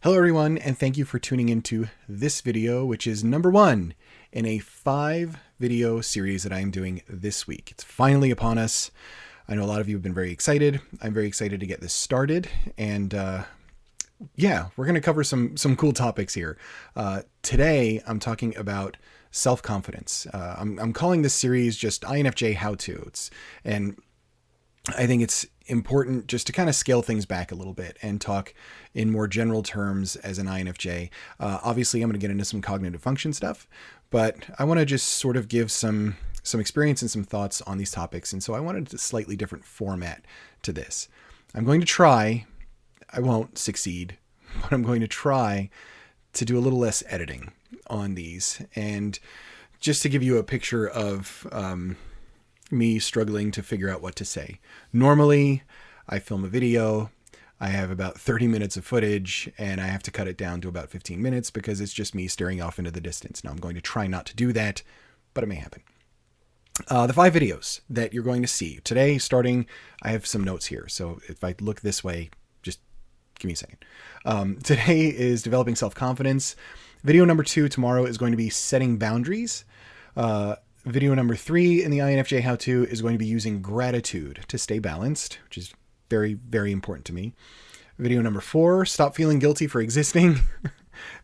Hello everyone, and thank you for tuning into this video, which is number 1 in a 5-video series that I am doing this week. It's finally upon us. I know a lot of you have been very excited. I'm very excited to get this started, and yeah, we're going to cover some cool topics here. Today, I'm talking about self-confidence. I'm calling this series just INFJ How-To. And I think it's important just to kind of scale things back a little bit and talk in more general terms as an INFJ. Obviously, I'm going to get into some cognitive function stuff, but I want to just sort of give some experience and some thoughts on these topics. And so I wanted a slightly different format to this. I'm going to try, I won't succeed, but I'm going to try to do a little less editing on these. And just to give you a picture of me struggling to figure out what to say. Normally, I film a video, I have about 30 minutes of footage, and I have to cut it down to about 15 minutes because it's just me staring off into the distance. Now, I'm going to try not to do that, but it may happen. The 5 videos that you're going to see today, starting, I have some notes here. So if I look this way, just give me a second. Today is developing self-confidence. Video number 2 tomorrow is going to be setting boundaries. Video number 3 in the INFJ How-To is going to be using gratitude to stay balanced, which is very, very important to me. Video number 4, stop feeling guilty for existing.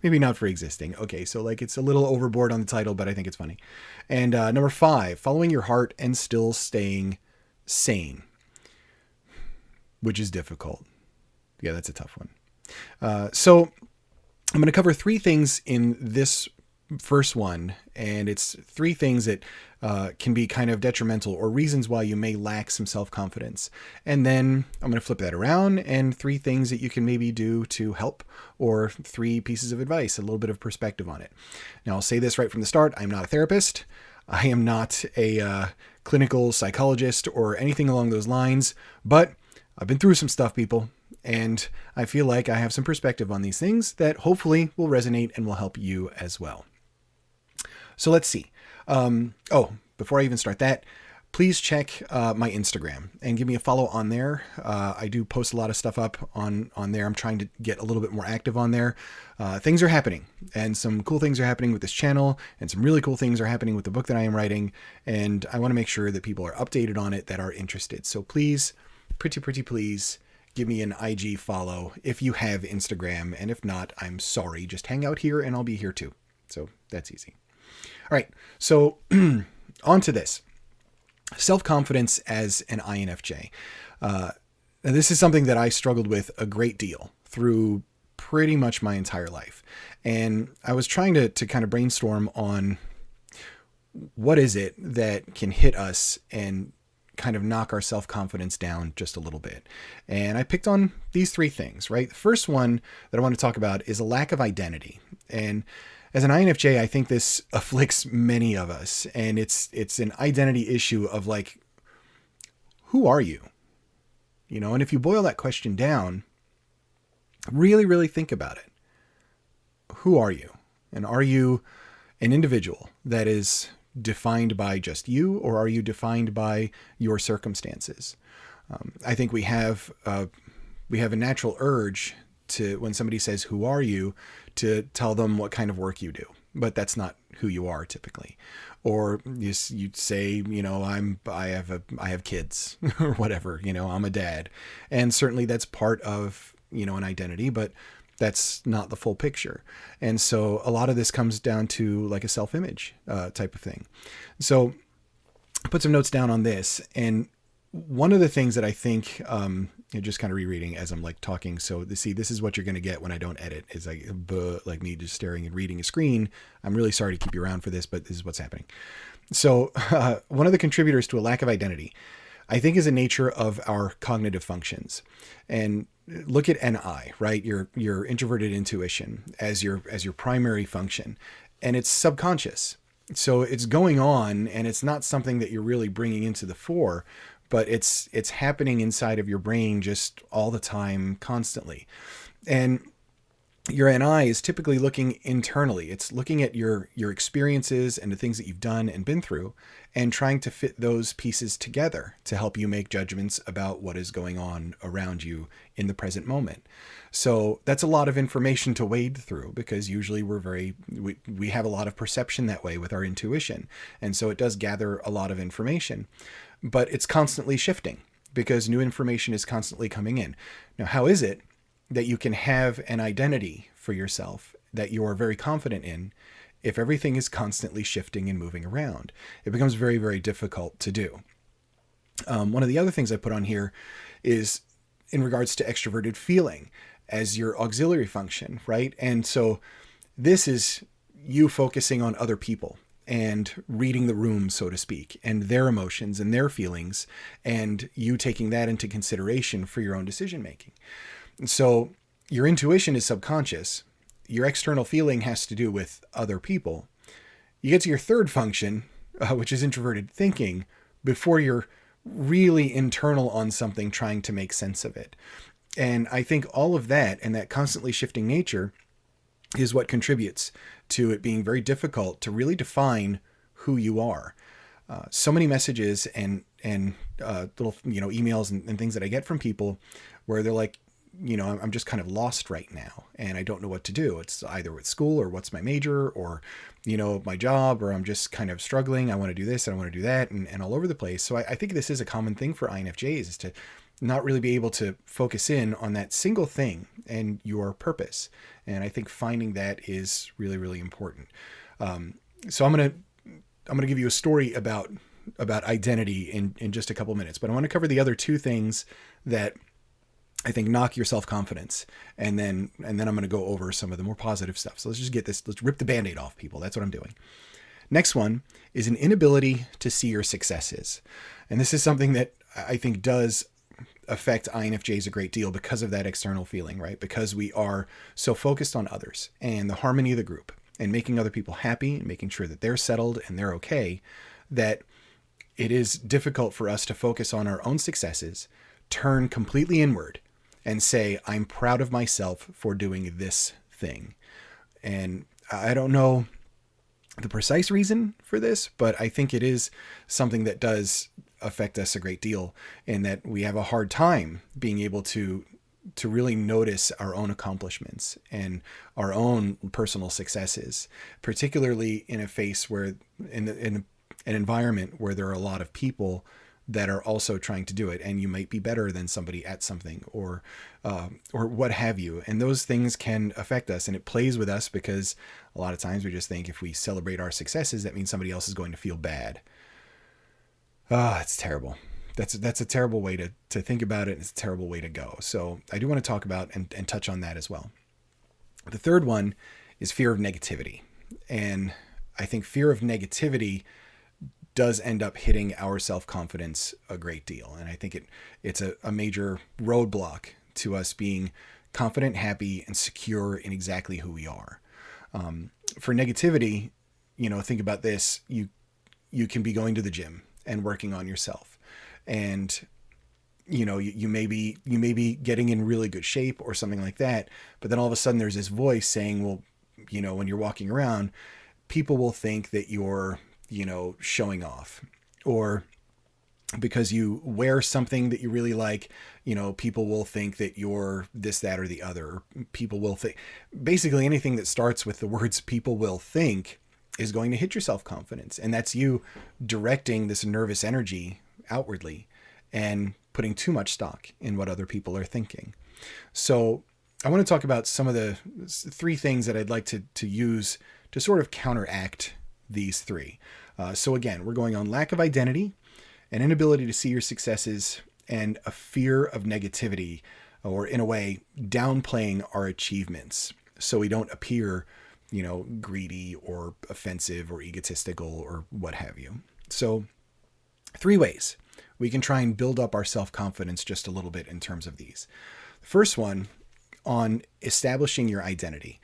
Maybe not for existing. Okay, so like it's a little overboard on the title, but I think it's funny. And number 5, following your heart and still staying sane, which is difficult. Yeah, that's a tough one. So I'm going to cover 3 things in this first one, and it's 3 things that can be kind of detrimental or reasons why you may lack some self-confidence. And then I'm going to flip that around and 3 things that you can maybe do to help, or 3 pieces of advice, a little bit of perspective on it. Now, I'll say this right from the start. I'm not a therapist. I am not a clinical psychologist or anything along those lines, but I've been through some stuff, people. And I feel like I have some perspective on these things that hopefully will resonate and will help you as well. So let's see. Before I even start that, please check my Instagram and give me a follow on there. I do post a lot of stuff up on there. I'm trying to get a little bit more active on there. Things are happening, and some cool things are happening with this channel, and some really cool things are happening with the book that I am writing. And I want to make sure that people are updated on it that are interested. So please, pretty please, give me an IG follow if you have Instagram. And if not, I'm sorry. Just hang out here and I'll be here too. So that's easy. All right, so on to this. Self-confidence as an INFJ. Now this is something that I struggled with a great deal through pretty much my entire life. And I was trying to kind of brainstorm on what is it that can hit us and kind of knock our self-confidence down just a little bit. And I picked on these 3 things, right? The first one that I want to talk about is a lack of identity. And as an INFJ, I think this afflicts many of us, and it's an identity issue of like, who are you? You know, and if you boil that question down, really think about it. Who are you? And are you an individual that is defined by just you, or are you defined by your circumstances? I think we have a natural urge to, when somebody says, who are you, to tell them what kind of work you do, but that's not who you are typically. Or you'd say, you know, I have kids or whatever, you know, I'm a dad. And certainly that's part of, you know, an identity, but that's not the full picture. And so a lot of this comes down to like a self-image type of thing. So I put some notes down on this, and one of the things that I think, just kind of rereading as I'm like talking. So this is what you're going to get when I don't edit, is like me just staring and reading a screen. I'm really sorry to keep you around for this, but this is what's happening. So one of the contributors to a lack of identity, I think, is the nature of our cognitive functions. And look at NI, right? Your introverted intuition as your primary function, and it's subconscious. So it's going on, and it's not something that you're really bringing into the fore, but it's happening inside of your brain just all the time, constantly. And Your NI is typically looking internally. It's looking at your experiences and the things that you've done and been through and trying to fit those pieces together to help you make judgments about what is going on around you in the present moment. So that's a lot of information to wade through, because usually we have a lot of perception that way with our intuition. And so it does gather a lot of information, but it's constantly shifting because new information is constantly coming in. Now, how is it that you can have an identity for yourself that you are very confident in if everything is constantly shifting and moving around? It becomes very, very difficult to do. One of the other things I put on here is in regards to extroverted feeling as your auxiliary function, right? And so this is you focusing on other people and reading the room, so to speak, and their emotions and their feelings, and you taking that into consideration for your own decision making. So your intuition is subconscious. Your external feeling has to do with other people. You get to your third function, which is introverted thinking, before you're really internal on something, trying to make sense of it. And I think all of that and that constantly shifting nature is what contributes to it being very difficult to really define who you are. So many messages and little emails and things that I get from people where they're like, I'm just kind of lost right now and I don't know what to do. It's either with school or what's my major or, my job, or I'm just kind of struggling. I want to do this and I want to do that and all over the place. So I think this is a common thing for INFJs, is to not really be able to focus in on that single thing and your purpose. And I think finding that is really, really important. So I'm going to give you a story about identity in just a couple minutes, but I want to cover the other two things that I think knock your self-confidence. And then I'm going to go over some of the more positive stuff. So let's rip the Band-Aid off, people. That's what I'm doing. Next one is an inability to see your successes. And this is something that I think does affect INFJs a great deal because of that external feeling, right? Because we are so focused on others and the harmony of the group and making other people happy and making sure that they're settled and they're okay, that it is difficult for us to focus on our own successes, turn completely inward, and say, I'm proud of myself for doing this thing. And I don't know the precise reason for this, but I think it is something that does affect us a great deal, in that we have a hard time being able to really notice our own accomplishments and our own personal successes, particularly in a face where in an environment where there are a lot of people that are also trying to do it, and you might be better than somebody at something or what have you. And those things can affect us, and it plays with us because a lot of times we just think if we celebrate our successes, that means somebody else is going to feel bad. It's terrible. That's a terrible way to think about it. It's a terrible way to go. So I do want to talk about and touch on that as well. The third one is fear of negativity. And I think fear of negativity does end up hitting our self-confidence a great deal. And I think it's a major roadblock to us being confident, happy, and secure in exactly who we are. For negativity, think about this. You can be going to the gym and working on yourself. And, you may be getting in really good shape or something like that. But then all of a sudden there's this voice saying, well, when you're walking around, people will think that you're, showing off, or because you wear something that you really like, people will think that you're this, that, or the other. People will think, basically anything that starts with the words people will think is going to hit your self-confidence. And that's you directing this nervous energy outwardly and putting too much stock in what other people are thinking. So I want to talk about some of the three things that I'd like to use to sort of counteract these three. So again, we're going on lack of identity, an inability to see your successes, and a fear of negativity, or in a way, downplaying our achievements so we don't appear, greedy or offensive or egotistical or what have you. So 3 ways we can try and build up our self-confidence just a little bit in terms of these. The first one, on establishing your identity.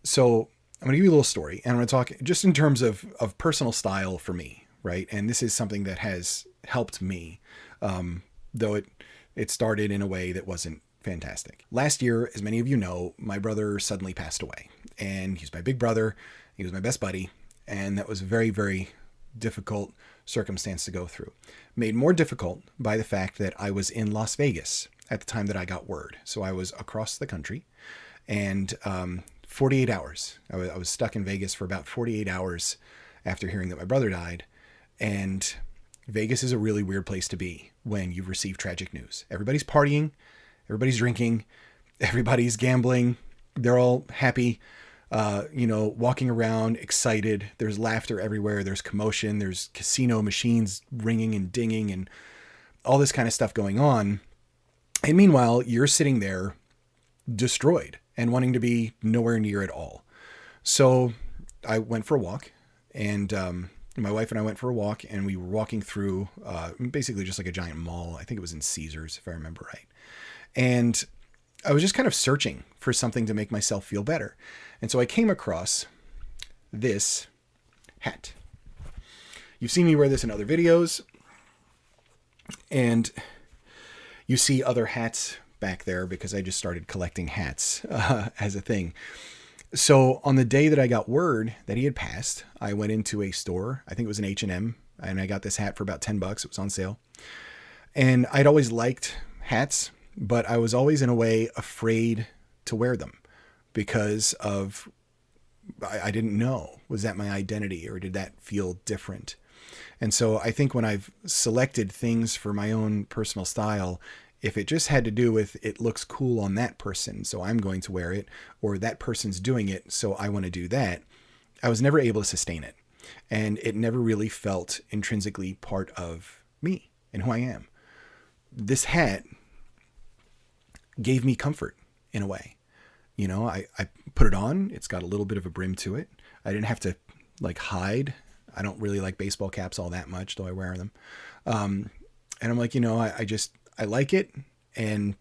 So I'm going to give you a little story, and I'm going to talk just in terms of personal style for me, right? And this is something that has helped me, though it started in a way that wasn't fantastic. Last year, as many of you know, my brother suddenly passed away. And he's my big brother. He was my best buddy. And that was a very, very difficult circumstance to go through. Made more difficult by the fact that I was in Las Vegas at the time that I got word. So I was across the country, and 48 hours. I was stuck in Vegas for about 48 hours after hearing that my brother died. And Vegas is a really weird place to be when you receive tragic news. Everybody's partying, everybody's drinking, everybody's gambling. They're all happy, walking around, excited. There's laughter everywhere. There's commotion. There's casino machines ringing and dinging and all this kind of stuff going on. And meanwhile, you're sitting there destroyed and wanting to be nowhere near it all. So I went for a walk, and my wife and I went for a walk, and we were walking through basically just like a giant mall. I think it was in Caesars, if I remember right. And I was just kind of searching for something to make myself feel better. And so I came across this hat. You've seen me wear this in other videos, and you see other hats back there because I just started collecting hats as a thing. So on the day that I got word that he had passed, I went into a store. I think it was an H&M, and I got this hat for about $10. It was on sale. And I'd always liked hats, but I was always in a way afraid to wear them because of, I didn't know, was that my identity, or did that feel different? And so I think when I've selected things for my own personal style, if it just had to do with it looks cool on that person, so I'm going to wear it, or that person's doing it, so I want to do that, I was never able to sustain it. And it never really felt intrinsically part of me and who I am. This hat gave me comfort in a way. I put it on. It's got a little bit of a brim to it. I didn't have to hide. I don't really like baseball caps all that much, though I wear them. And I'm like, I like it, and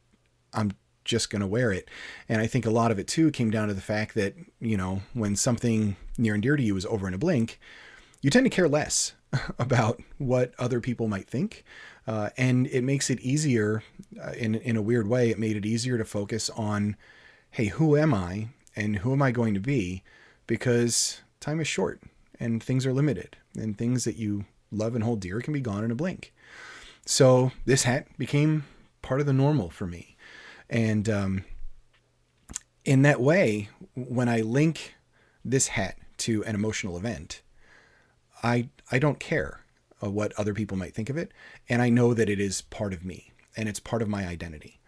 I'm just going to wear it. And I think a lot of it too came down to the fact that, when something near and dear to you is over in a blink, you tend to care less about what other people might think. And it makes it easier in a weird way. It made it easier to focus on, hey, who am I and who am I going to be? Because time is short and things are limited, and things that you love and hold dear can be gone in a blink. So this hat became part of the normal for me. And in that way, when I link this hat to an emotional event, I don't care what other people might think of it. And I know that it is part of me, and it's part of my identity.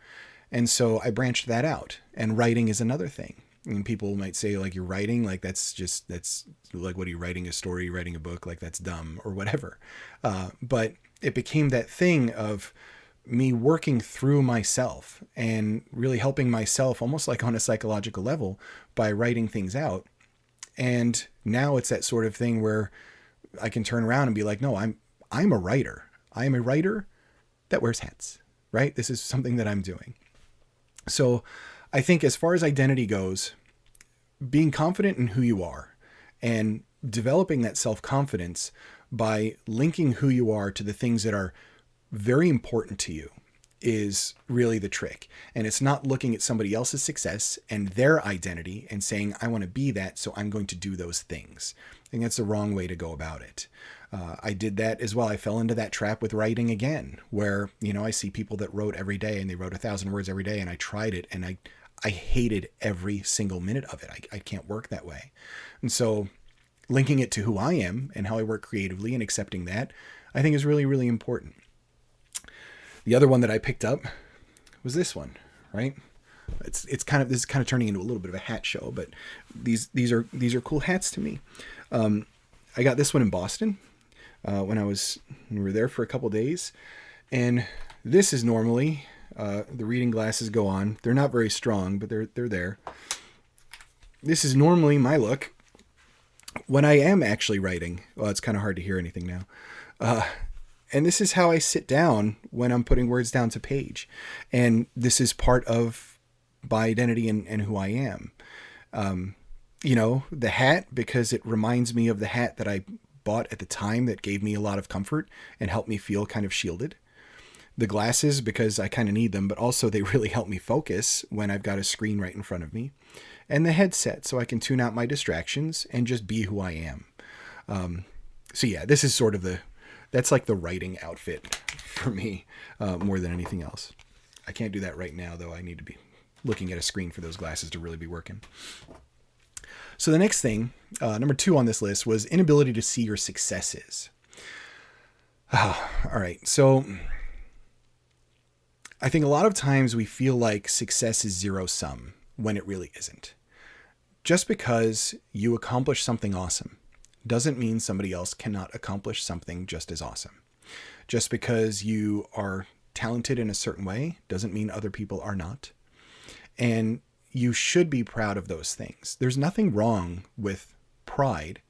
And so I branched that out, and writing is another thing. And people might say, like, you're writing, like, that's like, what are you writing, a story, writing a book? Like, that's dumb or whatever. But it became that thing of me working through myself and really helping myself almost like on a psychological level by writing things out. And now it's that sort of thing where I can turn around and be like, no, I'm a writer. I am a writer that wears hats, right? This is something that I'm doing. So I think as far as identity goes, being confident in who you are and developing that self-confidence by linking who you are to the things that are very important to you is really the trick. And it's not looking at somebody else's success and their identity and saying, I want to be that, so I'm going to do those things. I think that's the wrong way to go about it. I did that as well. I fell into that trap with writing again, where, I see people that wrote every day and they wrote 1,000 words every day, and I tried it and I hated every single minute of it. I can't work that way. And so linking it to who I am and how I work creatively and accepting that, I think is really, really important. The other one that I picked up was this one, right? This is kind of turning into a little bit of a hat show, but these are cool hats to me. I got this one in Boston when we were there for a couple days, and this is normally the reading glasses go on. They're not very strong, but they're there. This is normally my look when I am actually writing. Well, it's kind of hard to hear anything now. And this is how I sit down when I'm putting words down to page. And this is part of my identity and who I am. The hat, because it reminds me of the hat that I bought at the time that gave me a lot of comfort and helped me feel kind of shielded. the glasses because I kind of need them, but also they really help me focus when I've got a screen right in front of me. And the headset, so I can tune out my distractions and just be who I am. So yeah, this is sort of that's like the writing outfit for me, more than anything else. I can't do that right now, though. I need to be looking at a screen for those glasses to really be working. So the next thing, number 2 on this list, was inability to see your successes. All right. So I think a lot of times we feel like success is zero sum when it really isn't. Just because you accomplish something awesome doesn't mean somebody else cannot accomplish something just as awesome. Just because you are talented in a certain way doesn't mean other people are not. And you should be proud of those things. There's nothing wrong with pride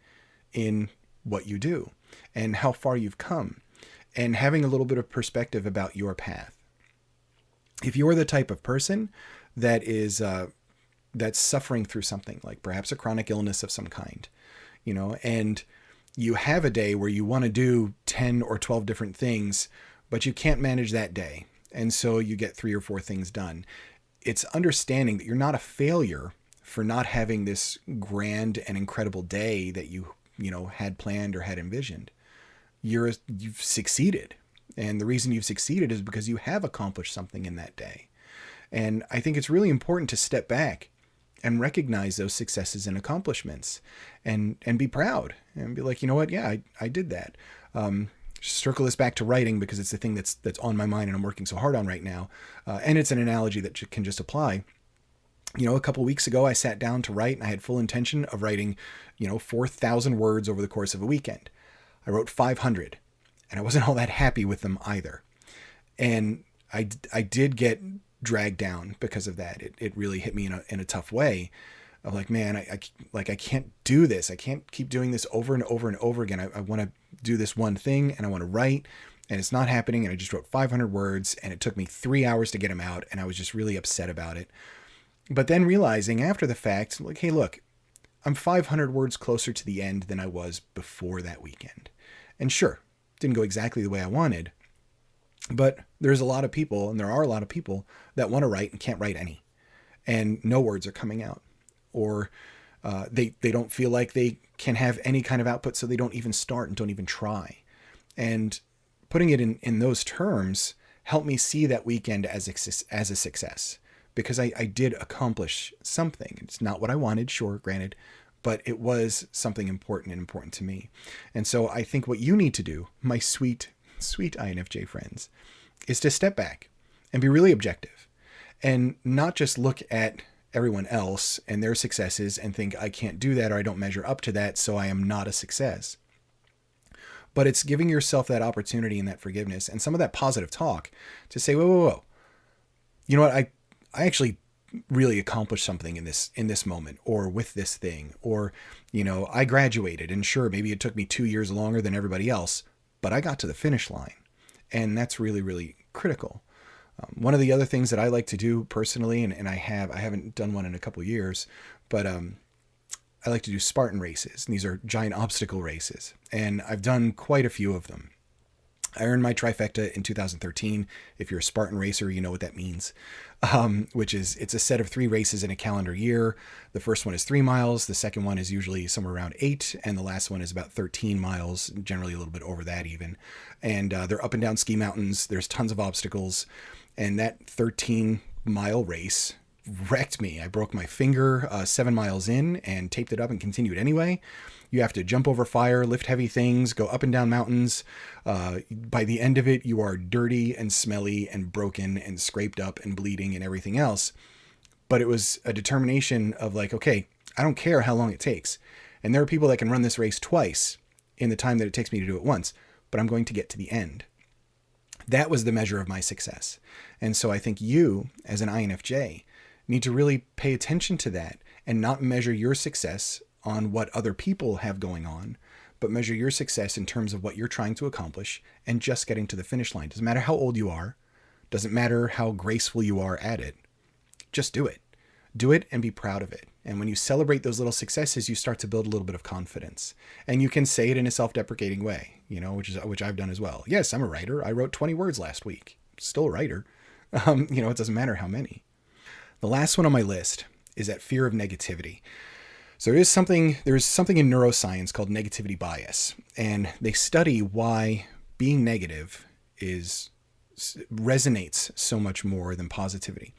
in what you do and how far you've come and having a little bit of perspective about your path. If you're the type of person that is that's suffering through something like perhaps a chronic illness of some kind, and you have a day where you want to do 10 or 12 different things, but you can't manage that day. And so you get 3 or 4 things done. It's understanding that you're not a failure for not having this grand and incredible day that you had planned or had envisioned. You've succeeded. And the reason you've succeeded is because you have accomplished something in that day. And I think it's really important to step back and recognize those successes and accomplishments and be proud and be like, you know what? Yeah, I did that. Circle this back to writing because it's the thing that's on my mind and I'm working so hard on right now. And it's an analogy that can just apply. A couple of weeks ago, I sat down to write and I had full intention of writing, 4,000 words over the course of a weekend. I wrote 500 and I wasn't all that happy with them either. And I did get dragged down because of that. It really hit me in a tough way. Of like, man, I can't do this. I can't keep doing this over and over and over again. I want to do this one thing and I want to write and it's not happening. And I just wrote 500 words and it took me 3 hours to get them out. And I was just really upset about it. But then realizing after the fact, like, hey, look, I'm 500 words closer to the end than I was before that weekend. And sure, didn't go exactly the way I wanted. But there's a lot of people, and there are a lot of people that want to write and can't write any. And no words are coming out. Or they don't feel like they can have any kind of output, so they don't even start and don't even try. And putting it in those terms helped me see that weekend as a success, because I did accomplish something. It's not what I wanted, sure, granted, but it was something important to me. And so I think what you need to do, my sweet INFJ friends, is to step back and be really objective and not just look at everyone else and their successes and think I can't do that or I don't measure up to that, so I am not a success. But it's giving yourself that opportunity and that forgiveness and some of that positive talk to say, whoa. You know what? I actually really accomplished something in this moment or with this thing, or, I graduated and sure, maybe it took me 2 years longer than everybody else, but I got to the finish line. And that's really, really critical. One of the other things that I like to do personally, and I haven't done one in a couple of years, but I like to do Spartan races. And these are giant obstacle races. And I've done quite a few of them. I earned my trifecta in 2013. If you're a Spartan racer, you know what that means, which is it's a set of 3 races in a calendar year. The first one is 3 miles. The second one is usually somewhere around 8. And the last one is about 13 miles, generally a little bit over that even. And they're up and down ski mountains. There's tons of obstacles. And that 13-mile race wrecked me. I broke my finger 7 miles in and taped it up and continued anyway. You have to jump over fire, lift heavy things, go up and down mountains. By the end of it, you are dirty and smelly and broken and scraped up and bleeding and everything else. But it was a determination of like, okay, I don't care how long it takes. And there are people that can run this race twice in the time that it takes me to do it once, but I'm going to get to the end. That was the measure of my success. And so I think you, as an INFJ, need to really pay attention to that and not measure your success on what other people have going on, but measure your success in terms of what you're trying to accomplish and just getting to the finish line. Doesn't matter how old you are. Doesn't matter how graceful you are at it. Just do it. Do it and be proud of it. And when you celebrate those little successes, you start to build a little bit of confidence. And you can say it in a self-deprecating way, which I've done as well. Yes, I'm a writer. I wrote 20 words last week. still a writer. It doesn't matter how many. The last one on my list is that fear of negativity. So there is something in neuroscience called negativity bias, and they study why being negative resonates so much more than positivity.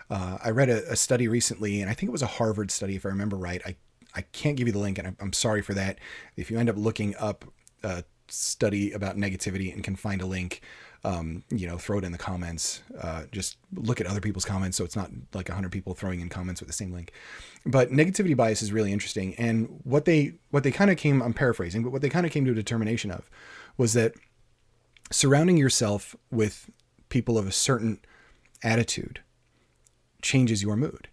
I read a study recently, and I think it was a Harvard study, if I remember right. I can't give you the link, and I'm sorry for that. If you end up looking up a study about negativity and can find a link, throw it in the comments. Just look at other people's comments, so it's not like 100 people throwing in comments with the same link. But negativity bias is really interesting, and what they kind of came, I'm paraphrasing, but what they kind of came to a determination of was that surrounding yourself with people of a certain attitude changes your mood.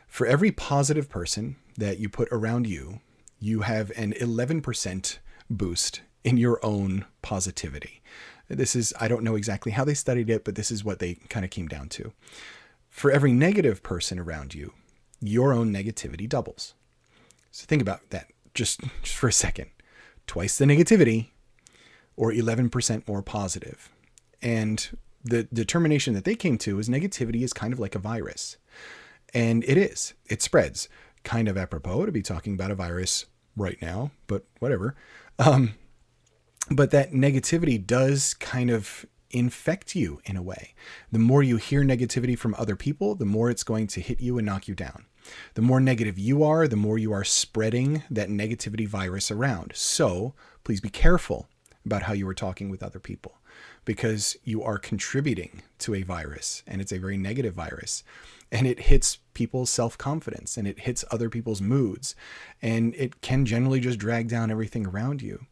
For every positive person that you put around you, you have an 11% boost in your own positivity. I don't know exactly how they studied it, but this is what they kind of came down to. For every negative person around you, your own negativity doubles. So think about that just for a second. Twice the negativity, or 11% more positive. And the determination that they came to is negativity is kind of like a virus. And it is. It spreads. Kind of apropos to be talking about a virus right now, but whatever. But that negativity does kind of infect you in a way. The more you hear negativity from other people, the more it's going to hit you and knock you down. The more negative you are, the more you are spreading that negativity virus around. So please be careful about how you are talking with other people, because you are contributing to a virus, and it's a very negative virus, and it hits people's self-confidence, and it hits other people's moods, and it can generally just drag down everything around you.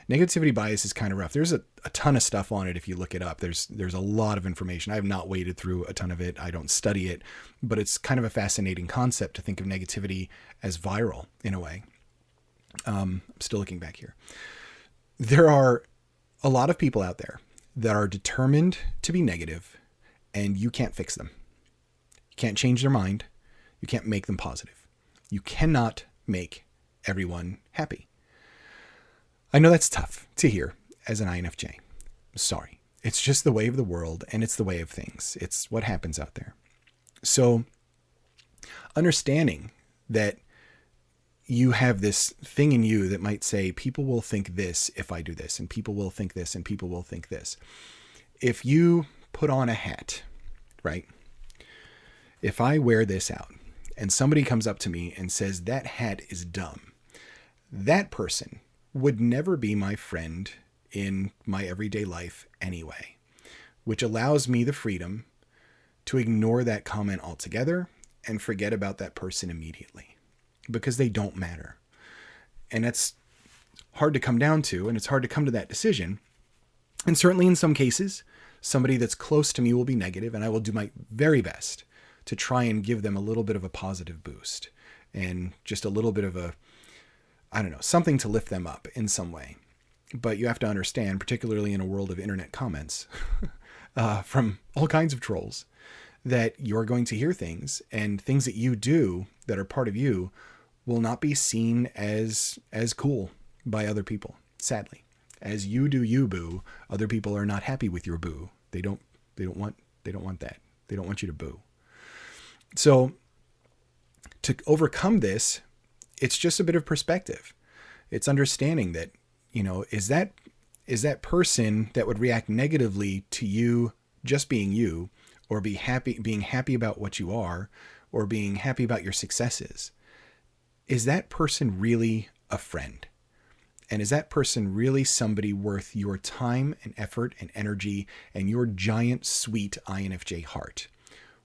Negativity bias is kind of rough. There's a ton of stuff on it if you look it up. There's a lot of information. I have not waded through a ton of it. I don't study it, but it's kind of a fascinating concept to think of negativity as viral in a way. I'm still looking back here. There are a lot of people out there that are determined to be negative, and you can't fix them. You can't change their mind. You can't make them positive. You cannot make everyone happy. I know that's tough to hear as an INFJ. I'm sorry. It's just the way of the world, and it's the way of things. It's what happens out there. So understanding that you have this thing in you that might say, people will think this if I do this, and people will think this, and people will think this. If you put on a hat, right? If I wear this out and somebody comes up to me and says that hat is dumb, that person would never be my friend in my everyday life anyway, which allows me the freedom to ignore that comment altogether and forget about that person immediately, because they don't matter. And that's hard to come down to, and it's hard to come to that decision. And certainly in some cases, somebody that's close to me will be negative, and I will do my very best to try and give them a little bit of a positive boost and just a little bit of something to lift them up in some way. But you have to understand, particularly in a world of internet comments from all kinds of trolls, that you're going to hear things, and things that you do that are part of you will not be seen as cool by other people. Sadly, as you do you boo, other people are not happy with your boo. They don't want that. They don't want you to boo. So to overcome this, it's just a bit of perspective. It's understanding that, is that person that would react negatively to you just being you, or being happy about what you are, or being happy about your successes, is that person really a friend? And is that person really somebody worth your time and effort and energy and your giant, sweet INFJ heart?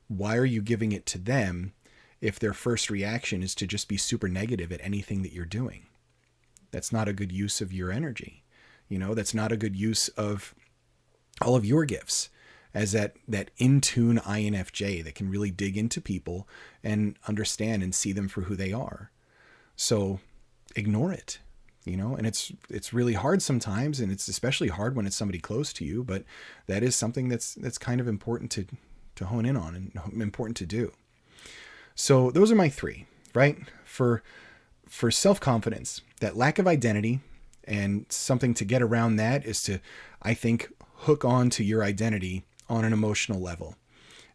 Why are you giving it to them if their first reaction is to just be super negative at anything that you're doing? That's not a good use of your energy. That's not a good use of all of your gifts as that in-tune INFJ that can really dig into people and understand and see them for who they are. So ignore it, and it's really hard sometimes, and it's especially hard when it's somebody close to you, but that is something that's kind of important to hone in on and important to do. So those are my three, right? For self-confidence, that lack of identity, and something to get around that is to, I think, hook on to your identity on an emotional level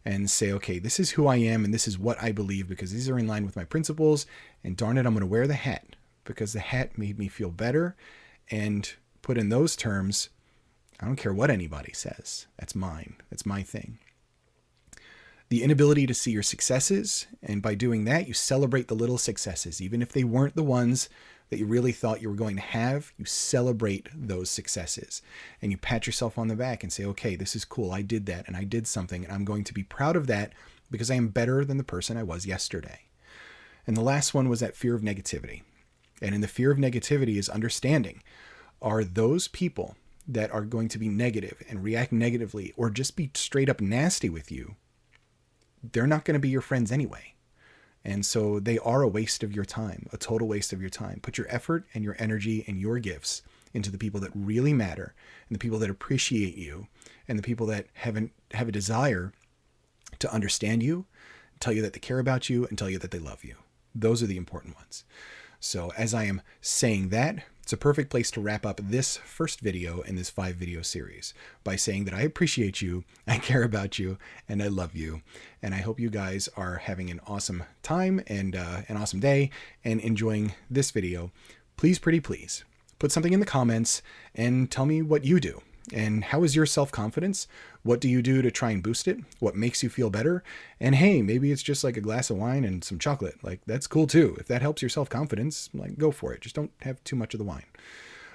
and say, okay, this is who I am and this is what I believe because these are in line with my principles. And darn it, I'm going to wear the hat because the hat made me feel better. And put in those terms, I don't care what anybody says. That's mine. That's my thing. The inability to see your successes, and by doing that, you celebrate the little successes. Even if they weren't the ones that you really thought you were going to have, you celebrate those successes. And you pat yourself on the back and say, okay, this is cool. I did that and I did something. And I'm going to be proud of that because I am better than the person I was yesterday. And the last one was that fear of negativity. And in the fear of negativity is understanding, are those people that are going to be negative and react negatively or just be straight up nasty with you, they're not going to be your friends anyway. And so they are a waste of your time, a total waste of your time. Put your effort and your energy and your gifts into the people that really matter and the people that appreciate you and the people that have a desire to understand you, tell you that they care about you, and tell you that they love you. Those are the important ones. So as I am saying that, it's a perfect place to wrap up this first video in this 5-video series by saying that I appreciate you, I care about you, and I love you. And I hope you guys are having an awesome time and an awesome day and enjoying this video. Please, pretty please, put something in the comments and tell me what you do. And how is your self-confidence? What do you do to try and boost it? What makes you feel better? And hey, maybe it's just like a glass of wine and some chocolate. Like, that's cool too. If that helps your self-confidence, like, go for it. Just don't have too much of the wine.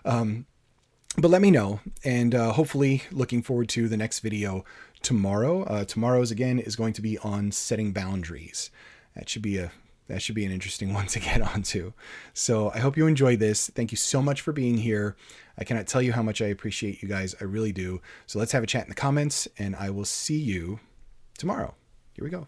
But let me know. And hopefully looking forward to the next video tomorrow. Tomorrow's again is going to be on setting boundaries. That should be an interesting one to get onto. So I hope you enjoyed this. Thank you so much for being here. I cannot tell you how much I appreciate you guys. I really do. So let's have a chat in the comments, and I will see you tomorrow. Here we go.